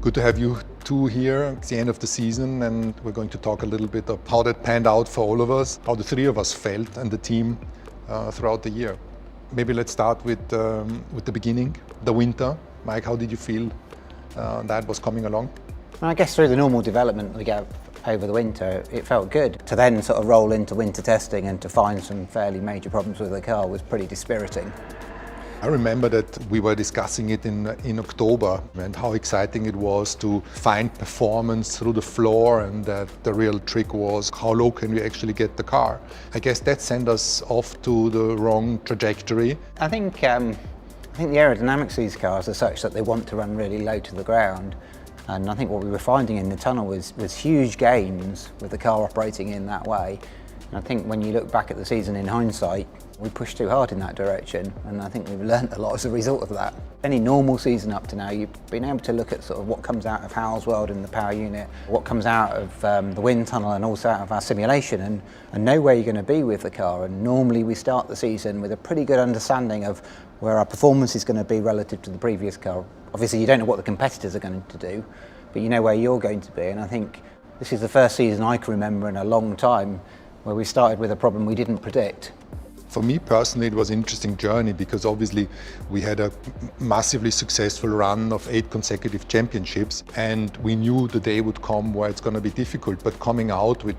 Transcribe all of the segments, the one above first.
Good to have you two here. It's the end of the season, and we're going to talk a little bit of how that panned out for all of us, how the three of us felt and the team throughout the year. Maybe let's start with the beginning, the winter. Mike, how did you feel that was coming along? I guess through the normal development we get over the winter, it felt good. To then sort of roll into winter testing and to find some fairly major problems with the car was pretty dispiriting. I remember that we were discussing it in October and how exciting it was to find performance through the floor, and that the real trick was how low can we actually get the car. I guess that sent us off to the wrong trajectory. I think the aerodynamics of these cars are such that they want to run really low to the ground. And I think what we were finding in the tunnel was huge gains with the car operating in that way. And I think when you look back at the season in hindsight, we pushed too hard in that direction, and I think we've learnt a lot as a result of that. Any normal season up to now, you've been able to look at sort of what comes out of Howell's World and the power unit, what comes out of the wind tunnel and also out of our simulation, and know where you're going to be with the car. And normally we start the season with a pretty good understanding of where our performance is going to be relative to the previous car. Obviously you don't know what the competitors are going to do, but you know where you're going to be. And I think this is the first season I can remember in a long time where we started with a problem we didn't predict. For me personally, it was an interesting journey because obviously we had a massively successful run of 8 consecutive championships, and we knew the day would come where it's going to be difficult, but coming out with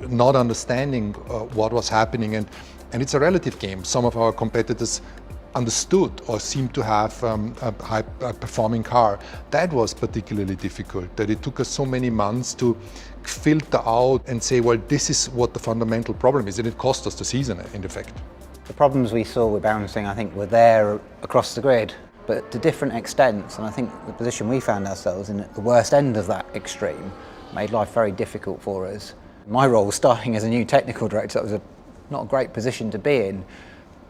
not understanding what was happening, and it's a relative game. Some of our competitors understood or seemed to have a high-performing car. That was particularly difficult, that it took us so many months to filter out and say, well, this is what the fundamental problem is, and it cost us the season, in effect. The problems we saw with bouncing, I think, were there across the grid, but to different extents, and I think the position we found ourselves in at the worst end of that extreme made life very difficult for us. My role starting as a new technical director, that was not a great position to be in.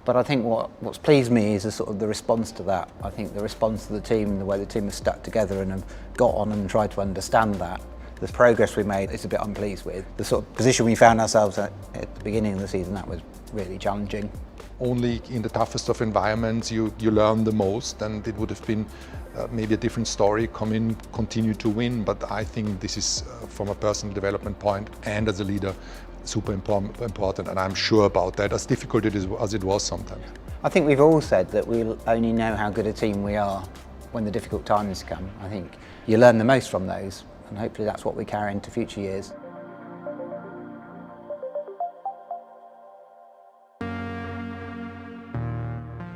But I think what's pleased me is the response to that. I think the response to the team, the way the team has stuck together and have got on and tried to understand that. The progress we made is a bit unpleased with. The sort of position we found ourselves at the beginning of the season, that was really challenging. Only in the toughest of environments you learn the most, and it would have been maybe a different story, come in, continue to win. But I think this is, from a personal development point and as a leader, super important, and I'm sure about that, as difficult as it was sometimes. I think we've all said that we'll only know how good a team we are when the difficult times come. I think you learn the most from those, and hopefully that's what we carry into future years.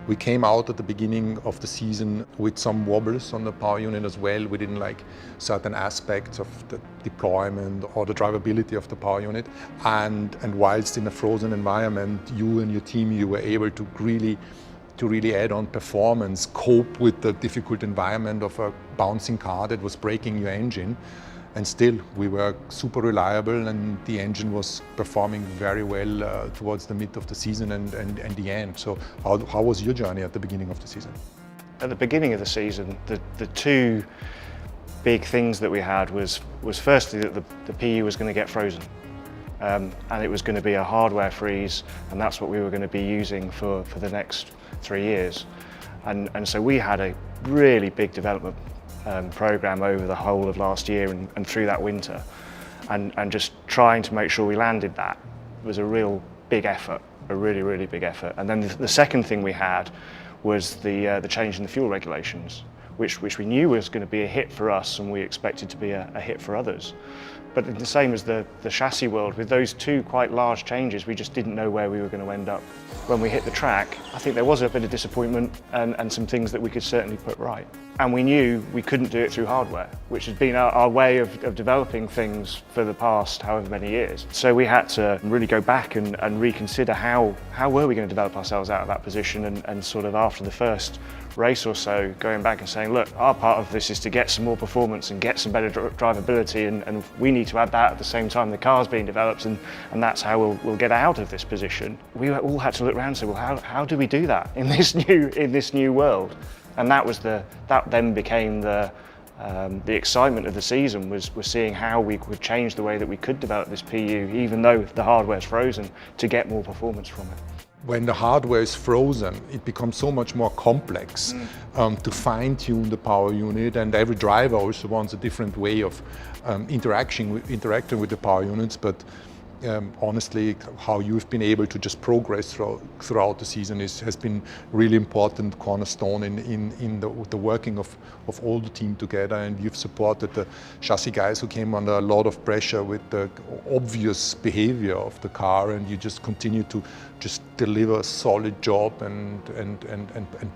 We came out at the beginning of the season with some wobbles on the power unit as well. We didn't like certain aspects of the deployment or the drivability of the power unit. And whilst in a frozen environment, you and your team, you were able to really add on performance, cope with the difficult environment of a bouncing car that was breaking your engine. And still, we were super reliable, and the engine was performing very well towards the mid of the season and the end. So how was your journey at the beginning of the season? At the beginning of the season, the two big things that we had was firstly that the PU was going to get frozen. And it was going to be a hardware freeze, and that's what we were going to be using for the next 3 years. And so we had a really big development program over the whole of last year and through that winter, and just trying to make sure we landed that was a real big effort, a really big effort. And then the second thing we had was the change in the fuel regulations, which we knew was going to be a hit for us, and we expected to be a hit for others. But the same as the chassis world, with those two quite large changes, we just didn't know where we were going to end up. When we hit the track, I think there was a bit of disappointment and some things that we could certainly put right. And we knew we couldn't do it through hardware, which has been our way of developing things for the past however many years. So we had to really go back and reconsider how were we going to develop ourselves out of that position, and sort of after the first race or so, going back and saying, look, our part of this is to get some more performance and get some better drivability, and we need to add that at the same time the car's being developed, and that's how we'll get out of this position. We all had to look around and say, well, how do we do that in this new world? And that then became the excitement of the season, was seeing how we could change the way that we could develop this PU, even though the hardware's frozen, to get more performance from it. when the hardware is frozen, it becomes so much more complex to fine-tune the power unit, and every driver also wants a different way of interacting with the power units. But honestly, how you've been able to just progress throughout the season has been really important cornerstone in the working of all the team together, and you've supported the chassis guys who came under a lot of pressure with the obvious behavior of the car, and you just continue to just deliver a solid job and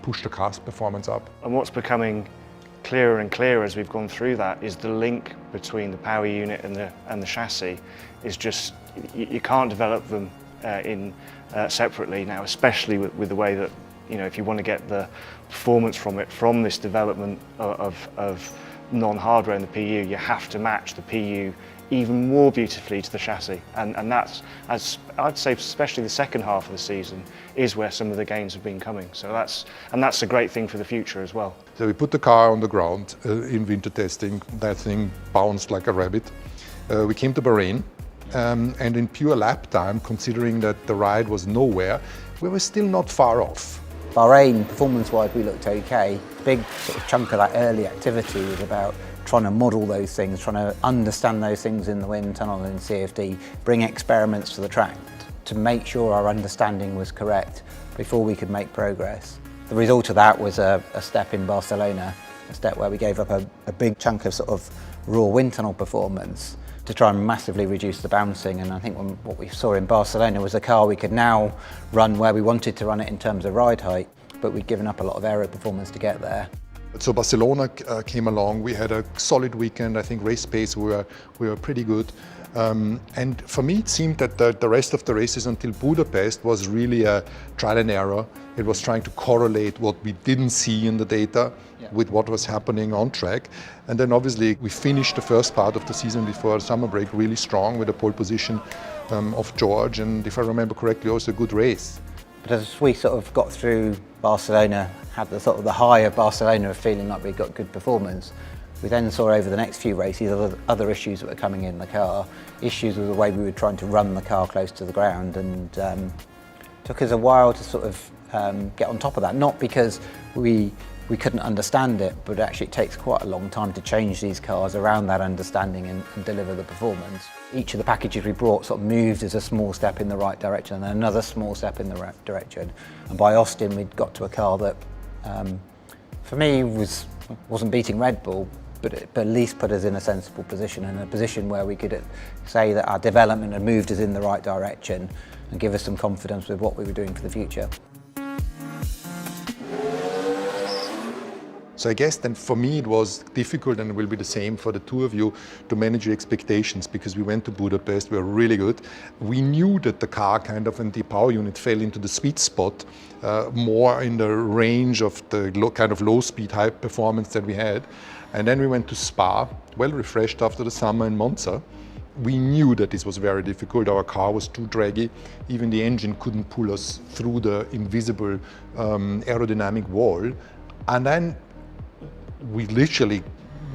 push the car's performance up. And what's becoming clearer and clearer as we've gone through that is the link between the power unit and the chassis is just, you can't develop them separately now, especially with the way that, you know, if you want to get the performance from this development of non-hardware in the PU, you have to match the PU even more beautifully to the chassis, and that's, as I'd say, especially the second half of the season is where some of the gains have been coming. So that's a great thing for the future as well. So we put the car on the ground in winter testing. That thing bounced like a rabbit. We came to Bahrain, and in pure lap time, considering that the ride was nowhere, we were still not far off. Bahrain, performance-wise, we looked okay. Big sort of chunk of that early activity was about trying to model those things, trying to understand those things in the wind tunnel and CFD, bring experiments to the track to make sure our understanding was correct before we could make progress. The result of that was a step in Barcelona, a step where we gave up a big chunk of sort of raw wind tunnel performance to try and massively reduce the bouncing. And I think what we saw in Barcelona was a car we could now run where we wanted to run it in terms of ride height, but we'd given up a lot of aero performance to get there. So Barcelona came along. We had a solid weekend. I think race pace we were pretty good. And for me, it seemed that the rest of the races until Budapest was really a trial and error. It was trying to correlate what we didn't see in the data with what was happening on track. And then obviously we finished the first part of the season before summer break really strong with a pole position of George, and if I remember correctly, also a good race. But as we sort of got through Barcelona, had the sort of the high of Barcelona of feeling like we got good performance, we then saw over the next few races other issues that were coming in the car, issues with the way we were trying to run the car close to the ground, and took us a while to sort of get on top of that. Not because we couldn't understand it, but actually it takes quite a long time to change these cars around that understanding and deliver the performance. Each of the packages we brought sort of moved as a small step in the right direction and another small step in the right direction. And by Austin, we'd got to a car that, for me, wasn't beating Red Bull, but at least put us in a sensible position, and a position where we could say that our development had moved us in the right direction and give us some confidence with what we were doing for the future. So I guess then for me it was difficult, and it will be the same for the two of you, to manage your expectations, because we went to Budapest, we were really good. We knew that the car kind of and the power unit fell into the sweet spot, more in the range of the kind of low speed, high performance that we had. And then we went to Spa, well refreshed after the summer in Monza. We knew that this was very difficult. Our car was too draggy. Even the engine couldn't pull us through the invisible aerodynamic wall. And then we literally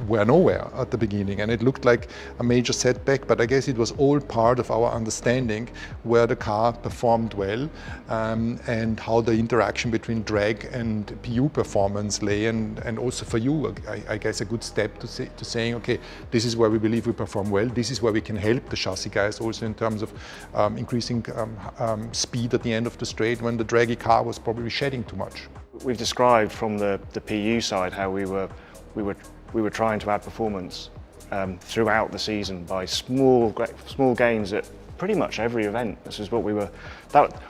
were nowhere at the beginning, and it looked like a major setback, but I guess it was all part of our understanding where the car performed well, and how the interaction between drag and PU performance lay, and also for you, I guess a good step to saying, okay, this is where we believe we perform well, this is where we can help the chassis guys also in terms of increasing speed at the end of the straight when the draggy car was probably shedding too much. We've described from the PU side how we were trying to add performance throughout the season by small gains at pretty much every event. This is what we were.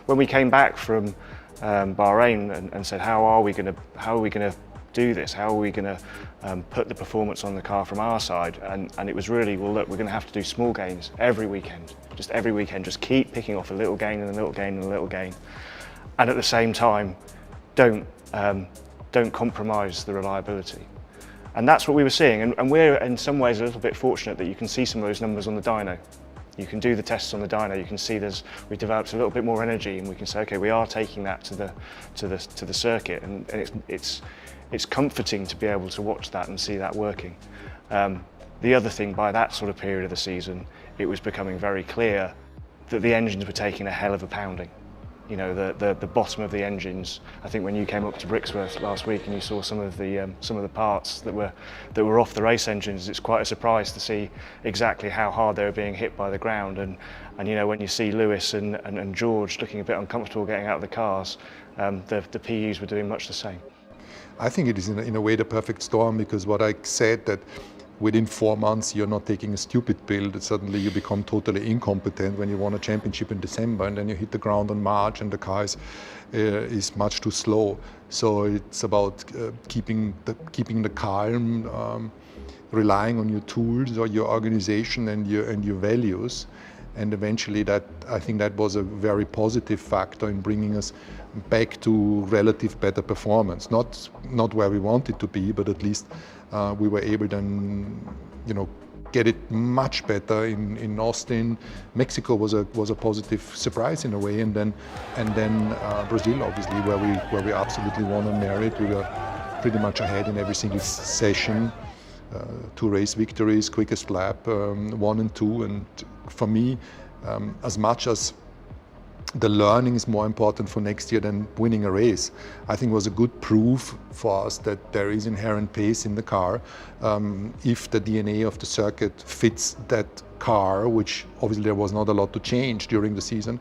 When we came back from Bahrain and said, how are we going to do this? How are we going to put the performance on the car from our side? And it was really, well, look, we're going to have to do small gains every weekend. Just every weekend, just keep picking off a little gain and a little gain and a little gain, and at the same time, don't compromise the reliability. And that's what we were seeing, and we're in some ways a little bit fortunate that you can see some of those numbers on the dyno. You can do the tests on the dyno, you can see we've developed a little bit more energy, and we can say, okay, we are taking that to the circuit, and it's comforting to be able to watch that and see that working. The other thing, by that sort of period of the season, it was becoming very clear that the engines were taking a hell of a pounding. You know, the bottom of the engines. I think when you came up to Brixworth last week and you saw some of the parts that were off the race engines, it's quite a surprise to see exactly how hard they were being hit by the ground. And you know, when you see Lewis and George looking a bit uncomfortable getting out of the cars, the PUs were doing much the same. I think it is in a way the perfect storm, because what I said, that within 4 months you're not taking a stupid pill, that suddenly you become totally incompetent when you won a championship in December, and then you hit the ground on March and the car is much too slow. So it's about keeping the calm, relying on your tools or your organization and your values. And eventually I think that was a very positive factor in bringing us back to relative better performance. Not where we wanted to be, but at least we were able then, you know, get it much better in Austin. Mexico was a positive surprise in a way, and then Brazil, obviously, where we absolutely won on merit. We were pretty much ahead in every single session. 2 race victories, quickest lap, 1 and 2, and for me, as much as the learning is more important for next year than winning a race, I think was a good proof for us that there is inherent pace in the car. If the DNA of the circuit fits that car, which obviously there was not a lot to change during the season,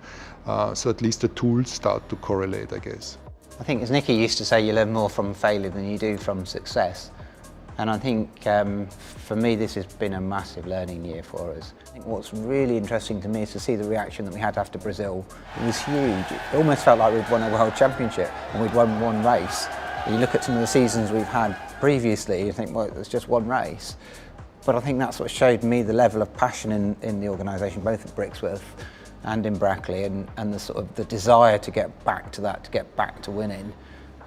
so at least the tools start to correlate, I guess. I think, as Nicky used to say, you learn more from failure than you do from success. And I think for me this has been a massive learning year for us. I think what's really interesting to me is to see the reaction that we had after Brazil. It was huge. It almost felt like we'd won a world championship and we'd won 1 race. And you look at some of the seasons we've had previously, you think, well, it's just 1 race. But I think that's what showed me the level of passion in the organisation, both at Brixworth and in Brackley, and the sort of the desire to get back to that, to get back to winning.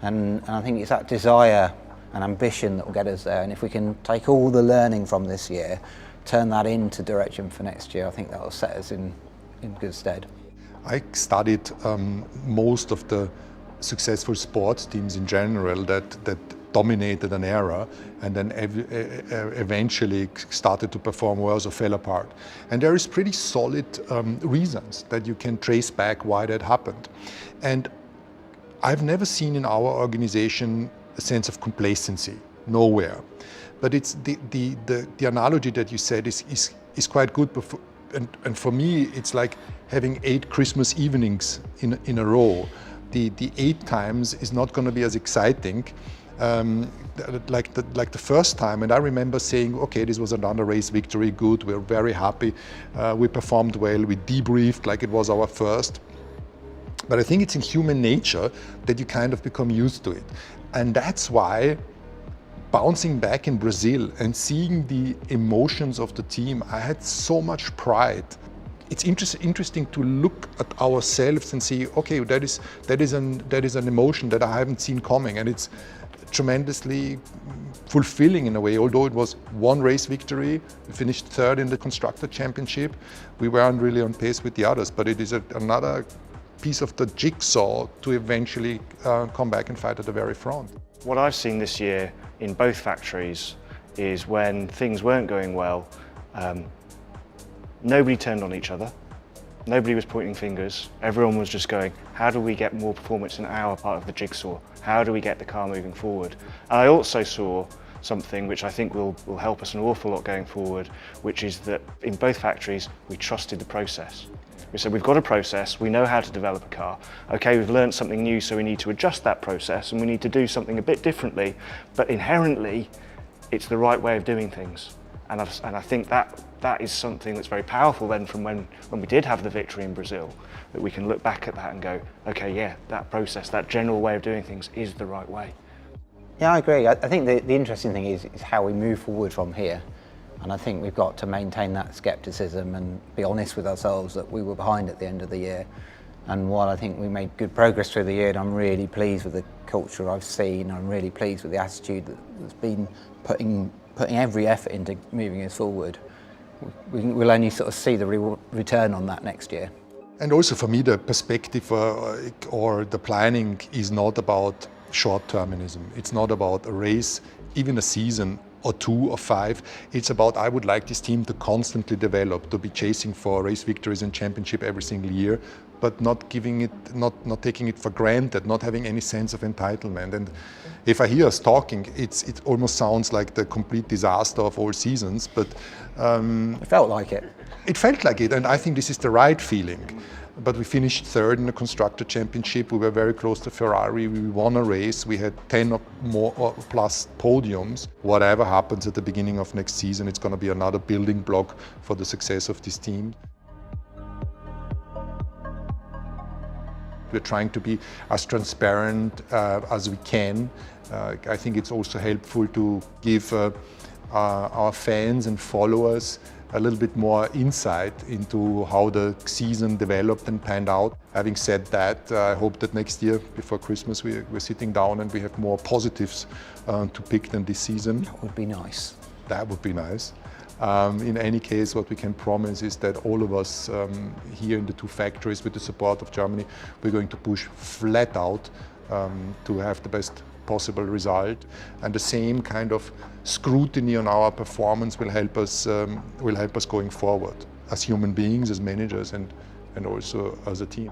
And I think it's that desire and ambition that will get us there. And if we can take all the learning from this year, turn that into direction for next year, I think that will set us in good stead. I studied most of the successful sports teams in general that dominated an era and then eventually started to perform well or fell apart. And there is pretty solid reasons that you can trace back why that happened. And I've never seen in our organization a sense of complacency, nowhere. But it's the analogy that you said is quite good. And for me, it's like having 8 Christmas evenings in a row. The 8 times is not going to be as exciting like the first time. And I remember saying, okay, this was another race victory, good, we're very happy, we performed well, we debriefed like it was our first. But I think it's in human nature that you kind of become used to it. And that's why bouncing back in Brazil and seeing the emotions of the team, I had so much pride. It's interesting to look at ourselves and see, okay, that is an emotion that I haven't seen coming, and it's tremendously fulfilling in a way. Although it was 1 race victory, we finished 3rd in the Constructor Championship. We weren't really on pace with the others, but it is another piece of the jigsaw to eventually come back and fight at the very front. What I've seen this year in both factories is when things weren't going well, nobody turned on each other, nobody was pointing fingers, everyone was just going, how do we get more performance in our part of the jigsaw? How do we get the car moving forward? And I also saw something which I think will help us an awful lot going forward, which is that in both factories we trusted the process. We said, we've got a process, we know how to develop a car. Okay, we've learned something new, so we need to adjust that process and we need to do something a bit differently, but inherently, it's the right way of doing things. And I think that is something that's very powerful then from when we did have the victory in Brazil, that we can look back at that and go, okay, yeah, that process, that general way of doing things is the right way. Yeah, I agree. I think the interesting thing is how we move forward from here. And I think we've got to maintain that scepticism and be honest with ourselves that we were behind at the end of the year. And while I think we made good progress through the year, and I'm really pleased with the culture I've seen, I'm really pleased with the attitude that's been putting every effort into moving us forward, we'll only sort of see the return on that next year. And also for me, the perspective or the planning is not about short-termism. It's not about a race, even a season or 2 or 5. It's about, I would like this team to constantly develop, to be chasing for race victories and championship every single year, but not giving it, not taking it for granted, not having any sense of entitlement. And if I hear us talking, it almost sounds like the complete disaster of all seasons, but It felt like it. it felt like it, and I think this is the right feeling. But we finished third in the Constructor Championship. We were very close to Ferrari. We won a race. We had 10 or more or plus podiums. Whatever happens at the beginning of next season, it's going to be another building block for the success of this team. We're trying to be as transparent as we can. I think it's also helpful to give our fans and followers a little bit more insight into how the season developed and panned out. Having said that, I hope that next year, before Christmas, we're sitting down and we have more positives to pick than this season. That would be nice. That would be nice. In any case, what we can promise is that all of us here in the 2 factories, with the support of Germany, we're going to push flat out to have the best possible result. And the same kind of scrutiny on our performance will help us going forward as human beings, as managers, and also as a team.